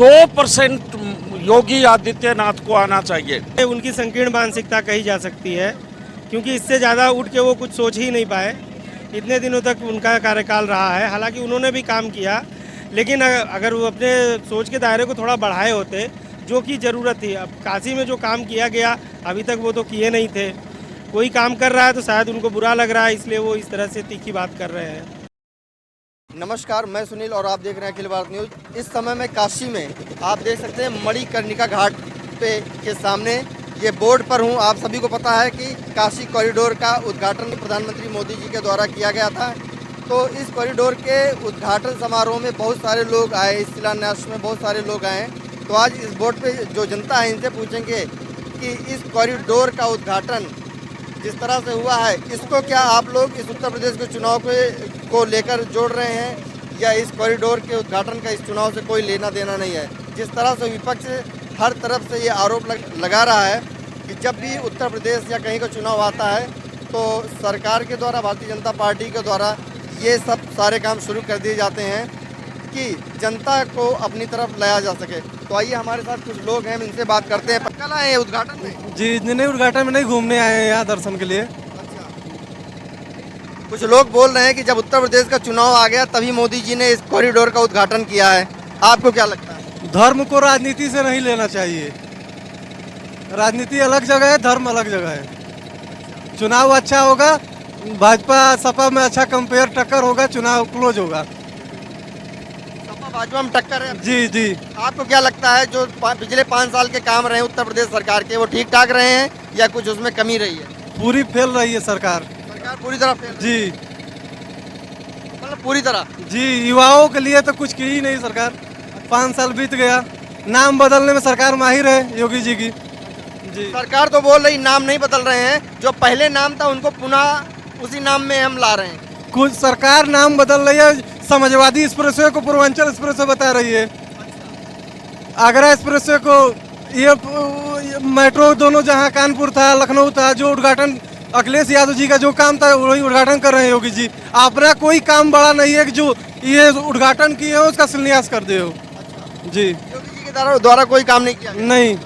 100% योगी आदित्यनाथ को आना चाहिए। उनकी संकीर्ण मानसिकता कही जा सकती है, क्योंकि इससे ज़्यादा उठ के वो कुछ सोच ही नहीं पाए। इतने दिनों तक उनका कार्यकाल रहा है, हालांकि उन्होंने भी काम किया, लेकिन अगर वो अपने सोच के दायरे को थोड़ा बढ़ाए होते, जो कि ज़रूरत थी। अब काशी में जो काम किया गया अभी तक वो तो किए नहीं थे। कोई काम कर रहा है तो शायद उनको बुरा लग रहा है, इसलिए वो इस तरह से तीखी बात कर रहे हैं। नमस्कार, मैं सुनील और आप देख रहे हैं अखिल भारत न्यूज़। इस समय मैं काशी में आप देख सकते हैं मणिकर्णिका घाट पे के सामने ये बोर्ड पर हूँ। आप सभी को पता है कि काशी कॉरिडोर का उद्घाटन प्रधानमंत्री मोदी जी के द्वारा किया गया था। तो इस कॉरिडोर के उद्घाटन समारोह में बहुत सारे लोग आए, इस शिलान्यास में बहुत सारे लोग आए। तो आज इस बोर्ड पे जो जनता है इनसे पूछेंगे कि इस कॉरिडोर का उद्घाटन जिस तरह से हुआ है, इसको क्या आप लोग इस उत्तर प्रदेश के चुनाव को लेकर जोड़ रहे हैं, या इस कॉरिडोर के उद्घाटन का इस चुनाव से कोई लेना देना नहीं है। जिस तरह से विपक्ष हर तरफ से ये आरोप लगा रहा है कि जब भी उत्तर प्रदेश या कहीं का चुनाव आता है तो सरकार के द्वारा, भारतीय जनता पार्टी के द्वारा ये सब सारे काम शुरू कर दिए जाते हैं कि जनता को अपनी तरफ लाया जा सके। तो आइए हमारे साथ कुछ लोग हैं, इनसे बात करते हैं। कल आए हैं उद्घाटन में? जी, नहीं, उद्घाटन में नहीं, घूमने आए हैं यहाँ दर्शन के लिए। अच्छा। कुछ लोग बोल रहे हैं कि जब उत्तर प्रदेश का चुनाव आ गया तभी मोदी जी ने इस कॉरिडोर का उद्घाटन किया है। आपको क्या लगता है? धर्म को राजनीति से नहीं लेना चाहिए। राजनीति अलग जगह है, धर्म अलग जगह है। चुनाव अच्छा होगा, भाजपा सपा में अच्छा कंपेयर टक्कर होगा, चुनाव क्लोज होगा। सपा भाजपा में टक्कर है? जी जी। आपको क्या लगता है जो पिछले 5 साल के काम रहे उत्तर प्रदेश सरकार के, वो ठीक ठाक रहे हैं या कुछ उसमें कमी रही है? पूरी फेल रही है सरकार। सरकार पूरी तरह फेल? जी, मतलब पूरी तरह? जी, युवाओं के लिए तो कुछ की ही नहीं सरकार। 5 साल बीत गया, नाम बदलने में सरकार माहिर है योगी जी की। जी, सरकार तो बोल रही नाम नहीं बदल रहे हैं, जो पहले नाम था उनको पुनः उसी नाम में हम ला रहे हैं। कुछ सरकार नाम बदल रही है, समाजवादी एक्सप्रेसवे को पूर्वांचल एक्सप्रेसवे बता रही है, आगरा एक्सप्रेसवे को ये मेट्रो दोनों, जहां कानपुर था, लखनऊ था, जो उद्घाटन अखिलेश यादव जी का जो काम था वही उद्घाटन कर रहे हैं योगी जी। अपना कोई काम बड़ा नहीं है कि जो ये उद्घाटन किए हो उसका शिलान्यास कर दे हो। जी, योगी जी के द्वारा कोई काम नहीं किया? नहीं।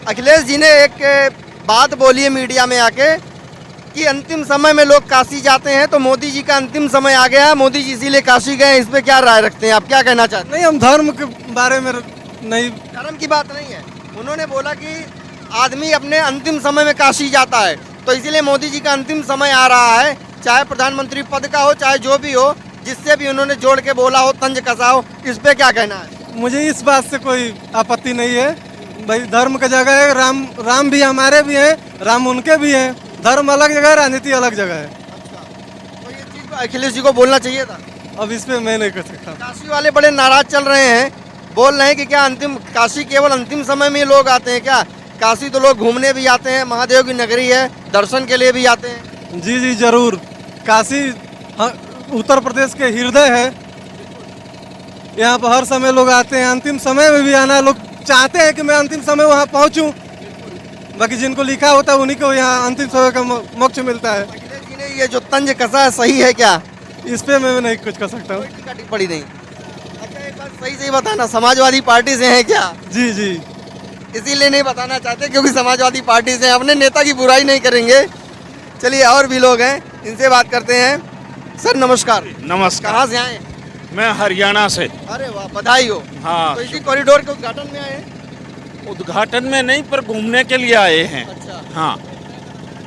अखिलेश जी ने एक बात बोली है मीडिया में आके कि अंतिम समय में लोग काशी जाते हैं, तो मोदी जी का अंतिम समय आ गया है, मोदी जी इसीलिए काशी गए। इस पे क्या राय रखते हैं आप, क्या कहना चाहते हैं? नहीं, हम धर्म के बारे में नहीं। धर्म की बात नहीं है, उन्होंने बोला कि आदमी अपने अंतिम समय में काशी जाता है, तो इसीलिए मोदी जी का अंतिम समय आ रहा है, चाहे प्रधानमंत्री पद का हो चाहे जो भी हो, जिससे भी उन्होंने जोड़ के बोला हो, तंज कसा हो। इस पे क्या कहना है? मुझे इस बात से कोई आपत्ति नहीं है भाई, धर्म का जगह है। राम भी हमारे भी हैं, राम उनके भी हैं। धर्म अलग जगह है, राजनीति अलग जगह है। तो ये चीज अखिलेश जी को बोलना चाहिए था। अब इस पे मैं नहीं कर सकता। काशी वाले बड़े नाराज चल रहे हैं, बोल रहे हैं कि क्या अंतिम काशी केवल अंतिम समय में लोग आते हैं क्या? काशी तो लोग घूमने भी आते हैं, महादेव की नगरी है, दर्शन के लिए भी आते हैं। जी जी, जरूर। काशी उत्तर प्रदेश के हृदय है, यहाँ पर हर समय लोग आते हैं। अंतिम समय में भी आना, लोग चाहते हैं कि मैं अंतिम समय वहाँ पहुँचूँ। बाकी जिनको लिखा होता है उन्हीं को यहाँ अंतिम समय का मोक्ष मिलता है। अखिलेश जी ने ये जो तंज कसा है सही है क्या? इस पे मैं नहीं कुछ कर सकता हूँ। टीका टिप्पणी नहीं। अच्छा, एक बात सही से बताना, समाजवादी पार्टी से हैं क्या? जी जी। इसीलिए नहीं बताना चाहते क्योंकि समाजवादी पार्टी से, अपने नेता की बुराई नहीं करेंगे। चलिए, और भी लोग हैं, इनसे बात करते हैं। सर नमस्कार। नमस्कार। कहाँ से आए? मैं हरियाणा से। अरे वाह, बधाई हो। हाँ, तो इसी कॉरिडोर के उद्घाटन में आए हैं? उद्घाटन में नहीं पर घूमने के लिए आए हैं। अच्छा। हाँ,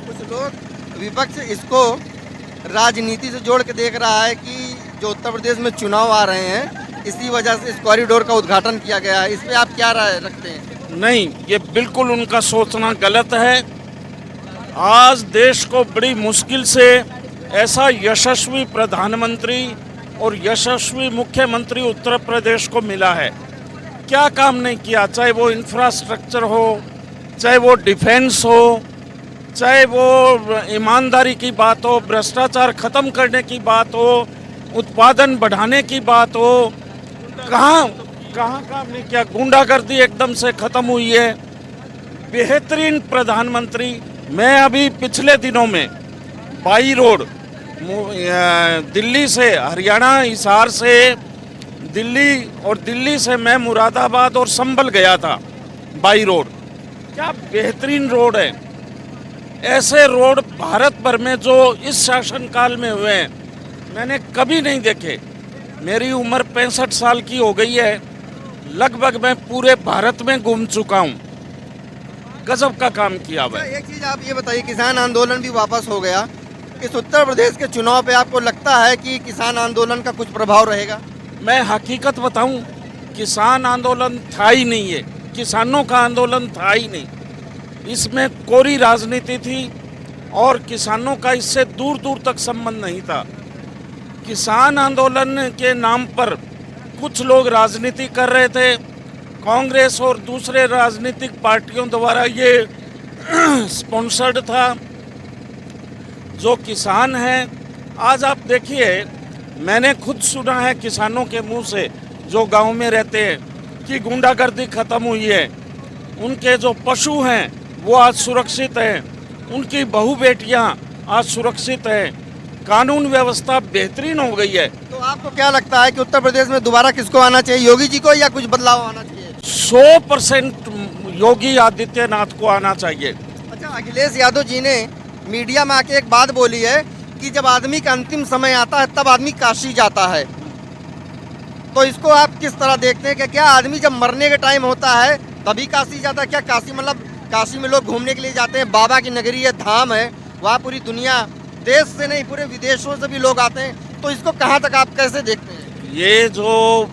कुछ लोग विपक्ष इसको राजनीति से जोड़ के देख रहा है कि जो उत्तर प्रदेश में चुनाव आ रहे हैं, इसी वजह से इस कॉरिडोर का उद्घाटन किया गया है। इस पे आप क्या राय रखते हैं? नहीं, ये बिल्कुल उनका सोचना गलत है। आज देश को बड़ी मुश्किल से ऐसा यशस्वी प्रधानमंत्री और यशस्वी मुख्यमंत्री उत्तर प्रदेश को मिला है। क्या काम नहीं किया, चाहे वो इंफ्रास्ट्रक्चर हो, चाहे वो डिफेंस हो, चाहे वो ईमानदारी की बात हो, भ्रष्टाचार खत्म करने की बात हो, उत्पादन बढ़ाने की बात हो। कहाँ काम नहीं किया। गुंडागर्दी एकदम से खत्म हुई है। बेहतरीन प्रधानमंत्री। मैं अभी पिछले दिनों में बाई रोड दिल्ली से, हरियाणा हिसार से दिल्ली और दिल्ली से मैं मुरादाबाद और संभल गया था बाई रोड। क्या बेहतरीन रोड है। ऐसे रोड भारत भर में जो इस शासनकाल में हुए हैं मैंने कभी नहीं देखे। मेरी उम्र 65 साल की हो गई है, लगभग मैं पूरे भारत में घूम चुका हूँ। गजब का काम किया हुआ है। एक चीज़ आप ये बताइए, किसान आंदोलन भी वापस हो गया, इस उत्तर प्रदेश के चुनाव पे आपको लगता है कि किसान आंदोलन का कुछ प्रभाव रहेगा? मैं हकीकत बताऊं, किसान आंदोलन था ही नहीं है, किसानों का आंदोलन था ही नहीं। इसमें कोरी राजनीति थी और किसानों का इससे दूर दूर तक संबंध नहीं था। किसान आंदोलन के नाम पर कुछ लोग राजनीति कर रहे थे। कांग्रेस और दूसरे राजनीतिक पार्टियों द्वारा ये स्पॉन्सर्ड था। जो किसान हैं, आज आप देखिए, मैंने खुद सुना है किसानों के मुंह से जो गांव में रहते हैं कि गुंडागर्दी खत्म हुई है, उनके जो पशु हैं वो आज सुरक्षित हैं, उनकी बहू बेटियां आज सुरक्षित हैं, कानून व्यवस्था बेहतरीन हो गई है। तो आपको क्या लगता है कि उत्तर प्रदेश में दोबारा किसको आना चाहिए, योगी जी को, या कुछ बदलाव आना चाहिए? 100% योगी आदित्यनाथ को आना चाहिए। अच्छा, अखिलेश यादव जी ने मीडिया में आके एक बात बोली है कि जब आदमी का अंतिम समय आता है तब आदमी काशी जाता है, तो इसको आप किस तरह देखते हैं कि क्या आदमी जब मरने के टाइम होता है तभी काशी जाता है? क्या काशी मतलब काशी में लोग घूमने के लिए जाते हैं, बाबा की नगरी है, धाम है, वहाँ पूरी दुनिया, देश से नहीं पूरे विदेशों से भी लोग आते हैं, तो इसको कहाँ तक आप कैसे देखते हैं? ये जो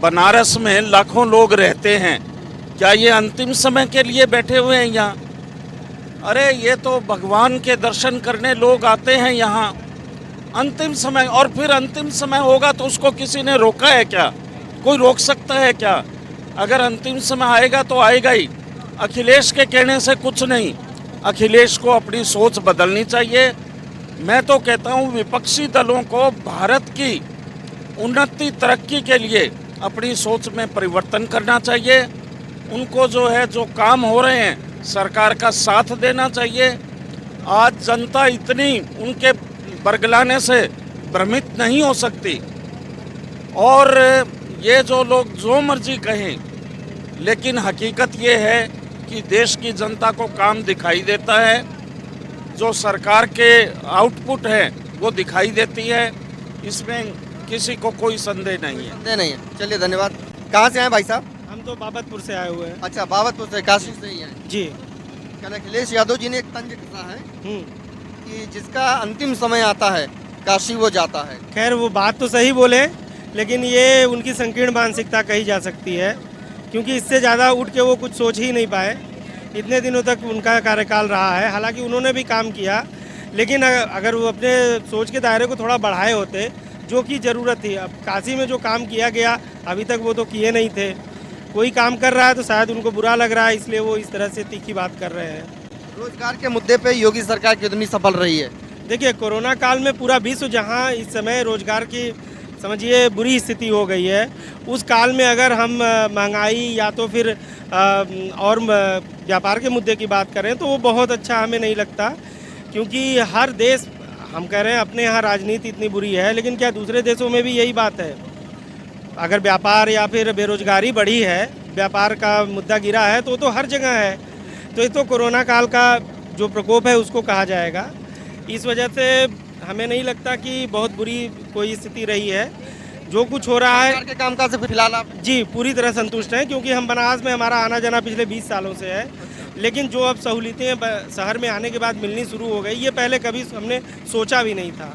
बनारस में लाखों लोग रहते हैं, क्या ये अंतिम समय के लिए बैठे हुए हैं यहाँ? अरे ये तो भगवान के दर्शन करने लोग आते हैं यहाँ अंतिम समय, और फिर अंतिम समय होगा तो उसको किसी ने रोका है क्या? कोई रोक सकता है क्या? अगर अंतिम समय आएगा तो आएगा ही। अखिलेश के कहने से कुछ नहीं, अखिलेश को अपनी सोच बदलनी चाहिए। मैं तो कहता हूँ विपक्षी दलों को भारत की उन्नति तरक्की के लिए अपनी सोच में परिवर्तन करना चाहिए। उनको जो है, जो काम हो रहे हैं, सरकार का साथ देना चाहिए। आज जनता इतनी उनके बरगलाने से भ्रमित नहीं हो सकती। और ये जो लोग जो मर्जी कहें, लेकिन हकीकत ये है कि देश की जनता को काम दिखाई देता है, जो सरकार के आउटपुट है वो दिखाई देती है, इसमें किसी को कोई संदेह नहीं है। नहीं है। चलिए, धन्यवाद। कहाँ से आए भाई साहब? हम तो बाबतपुर से आए हुए हैं। अच्छा, बाबतपुर से, काशी से ही हैं? जी। कल अखिलेश यादव जी ने एक तंज कसा है कि जिसका अंतिम समय आता है काशी वो जाता है। खैर, वो बात तो सही बोले, लेकिन ये उनकी संकीर्ण मानसिकता कही जा सकती है, क्योंकि इससे ज़्यादा उठ के वो कुछ सोच ही नहीं पाए। इतने दिनों तक उनका कार्यकाल रहा है, हालांकि उन्होंने भी काम किया, लेकिन अगर वो अपने सोच के दायरे को थोड़ा बढ़ाए होते, जो कि ज़रूरत थी। अब काशी में जो काम किया गया अभी तक वो तो किए नहीं थे। कोई काम कर रहा है तो शायद उनको बुरा लग रहा है, इसलिए वो इस तरह से तीखी बात कर रहे हैं। रोजगार के मुद्दे पे योगी सरकार कितनी सफल रही है? देखिए, कोरोना काल में पूरा विश्व जहां इस समय रोजगार की समझिए बुरी स्थिति हो गई है, उस काल में अगर हम महंगाई या तो फिर और व्यापार के मुद्दे की बात करें तो वो बहुत अच्छा हमें नहीं लगता, क्योंकि हर देश, हम कह रहे हैं अपने यहाँ राजनीति इतनी बुरी है, लेकिन क्या दूसरे देशों में भी यही बात है? अगर व्यापार या फिर बेरोजगारी बढ़ी है, व्यापार का मुद्दा गिरा है, तो हर जगह है। तो ये तो कोरोना काल का जो प्रकोप है उसको कहा जाएगा। इस वजह से हमें नहीं लगता कि बहुत बुरी कोई स्थिति रही है। जो कुछ हो रहा है, सरकार के कामकाज से फिलहाल आप? जी, पूरी तरह संतुष्ट हैं, क्योंकि हम बनारस में हमारा आना जाना पिछले 20 सालों से है। लेकिन जो अब सहूलियतें शहर में आने के बाद मिलनी शुरू हो गई, ये पहले कभी हमने सोचा भी नहीं था।